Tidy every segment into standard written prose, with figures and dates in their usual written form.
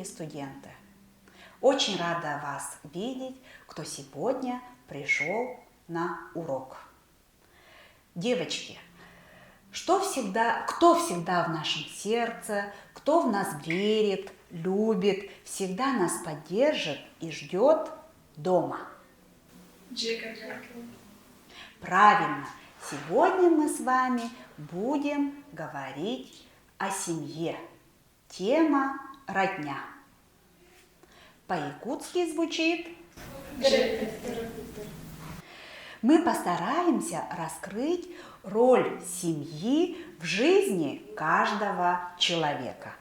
дорогие студенты! Очень рада вас видеть, кто сегодня пришел на урок. Девочки, кто всегда в нашем сердце, кто в нас верит, любит, всегда нас поддержит и ждет дома? Правильно! Сегодня мы с вами будем говорить о семье. Тема родня. По-якутски звучит. Мы постараемся раскрыть роль семьи в жизни каждого человека.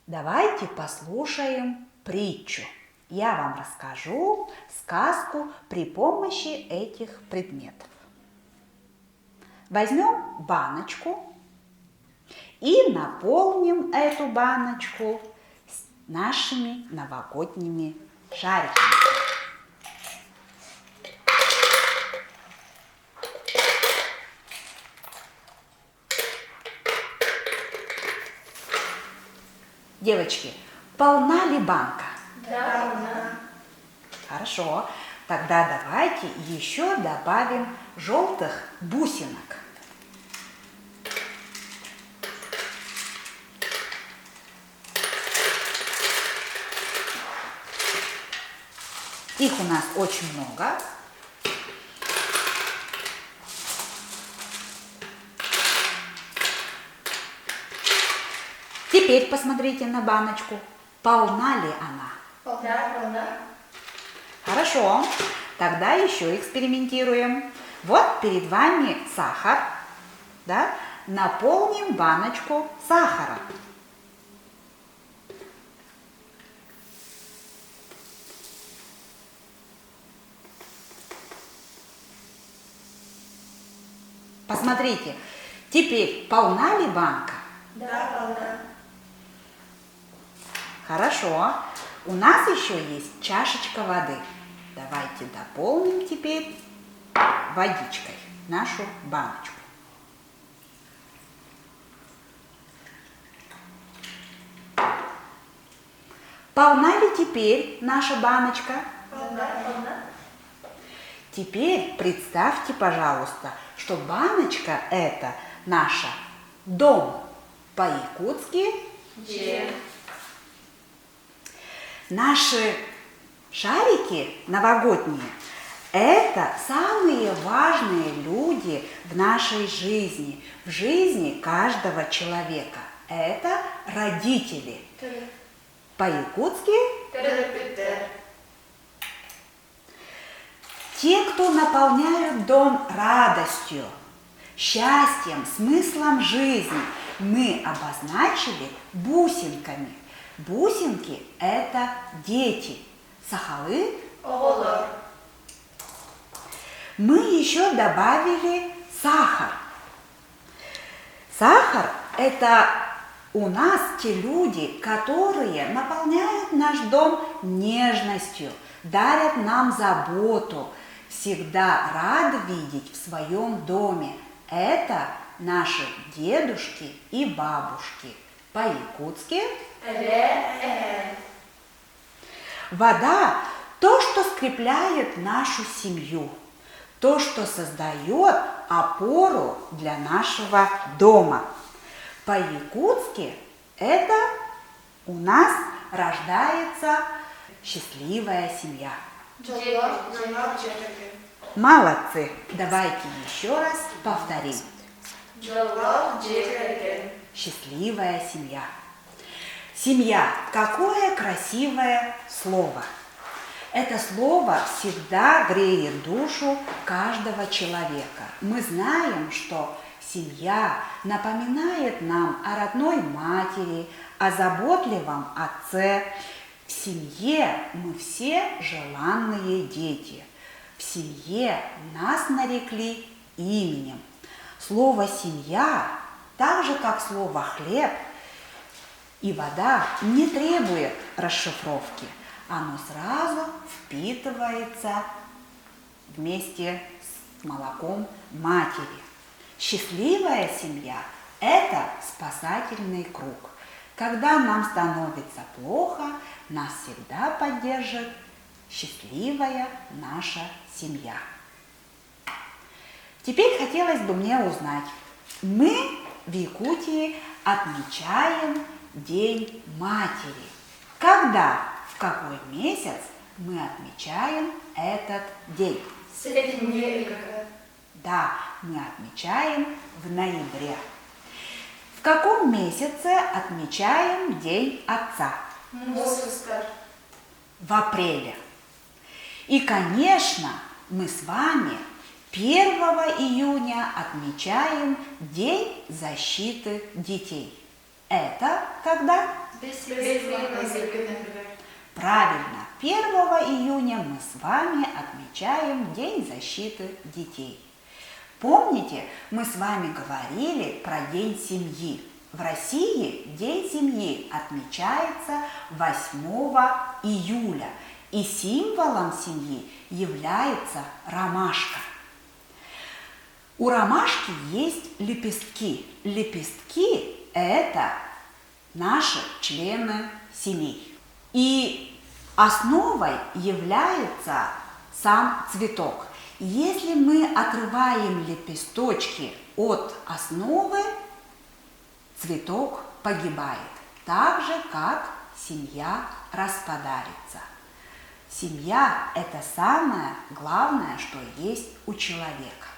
Давайте послушаем притчу. Я вам расскажу сказку при помощи этих предметов. Возьмем баночку и наполним эту баночку нашими новогодними шариками. Девочки, полна ли банка? Да, полна. Хорошо, тогда давайте еще добавим желтых бусинок. Их у нас очень много. Теперь посмотрите на баночку. Полна ли она? Да, полна. Хорошо. Тогда еще экспериментируем. Вот перед вами сахар. Да? Наполним баночку сахаром. Посмотрите, теперь полна ли банка? Да, полна. Хорошо. У нас еще есть чашечка воды. Давайте дополним теперь водичкой нашу баночку. Полна ли теперь наша баночка? Полна, полна. Теперь представьте, пожалуйста, что баночка это наша дом. По-якутски наши шарики новогодние – это самые важные люди в нашей жизни, в жизни каждого человека. Это родители. По-якутски те, кто наполняют дом радостью, счастьем, смыслом жизни, мы обозначили бусинками. Бусинки – это дети. Сахалы. Мы еще добавили сахар. Сахар – это у нас те люди, которые наполняют наш дом нежностью, дарят нам заботу, всегда рады видеть в своем доме. Это наши дедушки и бабушки. По-якутски вода – то, что скрепляет нашу семью, то, что создает опору для нашего дома. По-якутски это у нас рождается счастливая семья. Молодцы! Давайте еще раз повторим. Счастливая семья. Семья – какое красивое слово. Это слово всегда греет душу каждого человека. Мы знаем, что семья напоминает нам о родной матери, о заботливом отце. В семье мы все желанные дети. В семье нас нарекли именем. Слово «семья», так же как слово «хлеб» и «вода», не требует расшифровки. Оно сразу впитывается вместе с молоком матери. Счастливая семья – это спасательный круг. Когда нам становится плохо, нас всегда поддержит счастливая наша семья. Теперь хотелось бы мне узнать, мы в Якутии отмечаем День матери. Когда, в какой месяц мы отмечаем этот день? Средневековье. Да, мы отмечаем в ноябре. В каком месяце отмечаем День Отца? Мусор. В апреле. И, конечно, мы с вами 1 июня отмечаем День защиты детей. Это когда? Правильно, 1 июня мы с вами отмечаем День защиты детей. Помните, мы с вами говорили про День семьи. В России День семьи отмечается 8 июля, и символом семьи является ромашка. У ромашки есть лепестки. Лепестки – это наши члены семей. И основой является сам цветок. Если мы отрываем лепесточки от основы, цветок погибает, так же, как семья распадается. Семья – это самое главное, что есть у человека.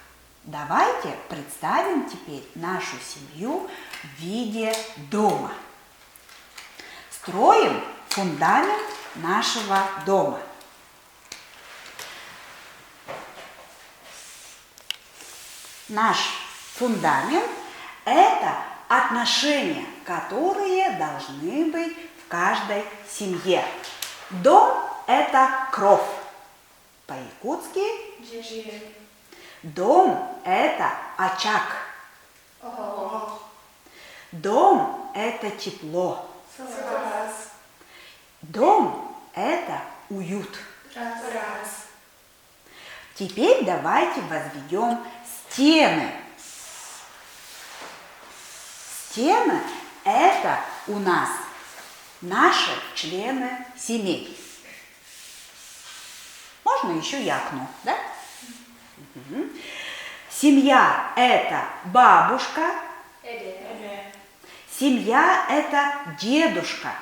Давайте представим теперь нашу семью в виде дома. Строим фундамент нашего дома. Наш фундамент – это отношения, которые должны быть в каждой семье. Дом – это кров. По-якутски дом – это очаг. Дом – это тепло. Дом – это уют. Теперь давайте возведем стены. Стены – это у нас наши члены семей. Можно еще и окно, да? Угу. Семья – это бабушка. Семья – это дедушка.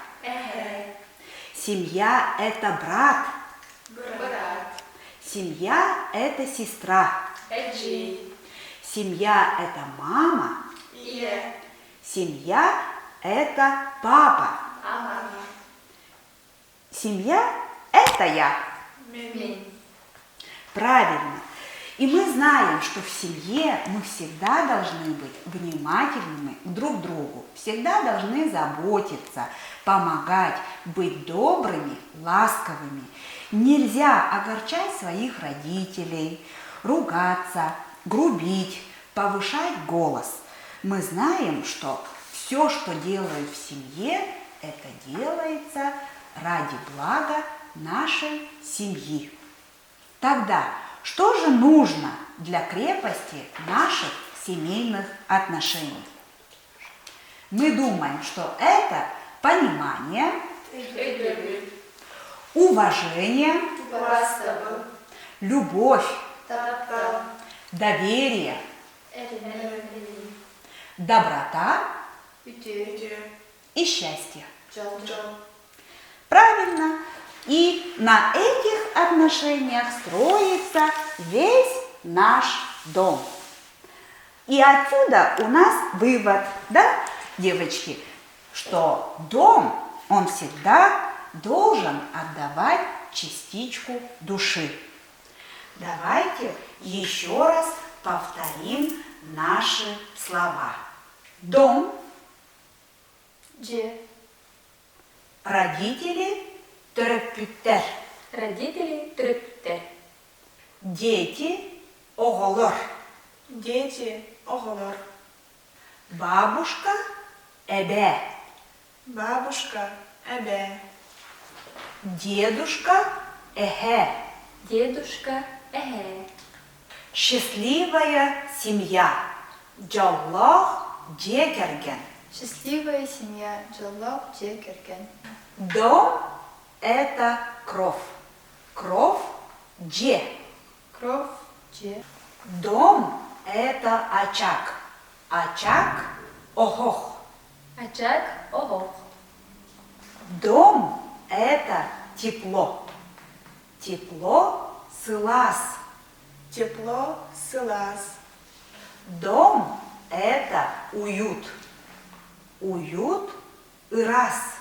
Семья – это брат. Семья – это сестра. Семья – это мама. Семья – это папа. Семья – это я. Правильно. И мы знаем, что в семье мы всегда должны быть внимательными друг к другу, всегда должны заботиться, помогать, быть добрыми, ласковыми. Нельзя огорчать своих родителей, ругаться, грубить, повышать голос. Мы знаем, что все, что делают в семье, это делается ради блага нашей семьи. Тогда, что же нужно для крепости наших семейных отношений? Мы думаем, что это понимание, уважение, любовь, доверие, доброта и счастье. Правильно. И на этих отношениях строится весь наш дом. И отсюда у нас вывод, да, девочки, что дом, он всегда должен отдавать частичку души. Давайте еще раз повторим наши слова. Дом, родители, трепютер. Родители трюптер. Дети, оголор. Дети оголор. Бабушка, эбе. Бабушка эбе. Дедушка, эхе. Дедушка эхе. Счастливая семья. Джаллах декерген. Счастливая семья жила в Джекерген. Дом – это кров. Кров – дже. Кров Дже. Дом – это очаг. Очаг – охох. Очаг Огох. Дом – это тепло. Тепло – сылас. Тепло, сылас. Дом – это уют. Уют – ырас.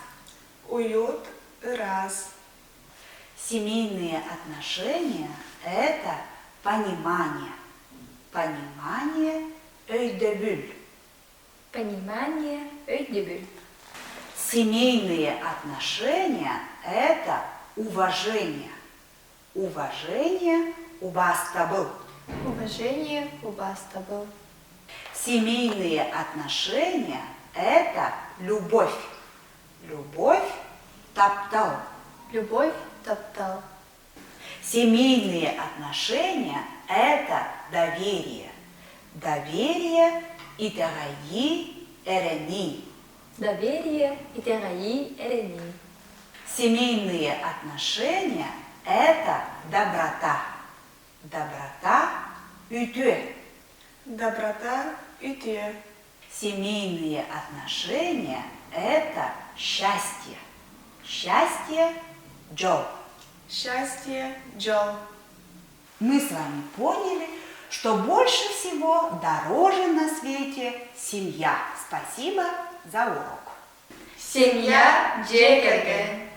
Уют, раз. Семейные отношения – это понимание. Понимание – öydebül. Понимание Öydebül. Семейные отношения – это уважение. Уважение – убастабыл. Уважение Убастабыл. Семейные отношения – это любовь. Любовь – таптал. Любовь Таптал. Семейные отношения – это доверие. Доверие и дорогие эрени. Доверие и Тераи Эрени. Семейные отношения – это доброта. Доброта – ütü. Доброта, ütü. Семейные отношения – это счастье. Счастье – джол. Счастье, жол. Мы с вами поняли, что больше всего дороже на свете семья. Спасибо за урок. Семья Джекерген.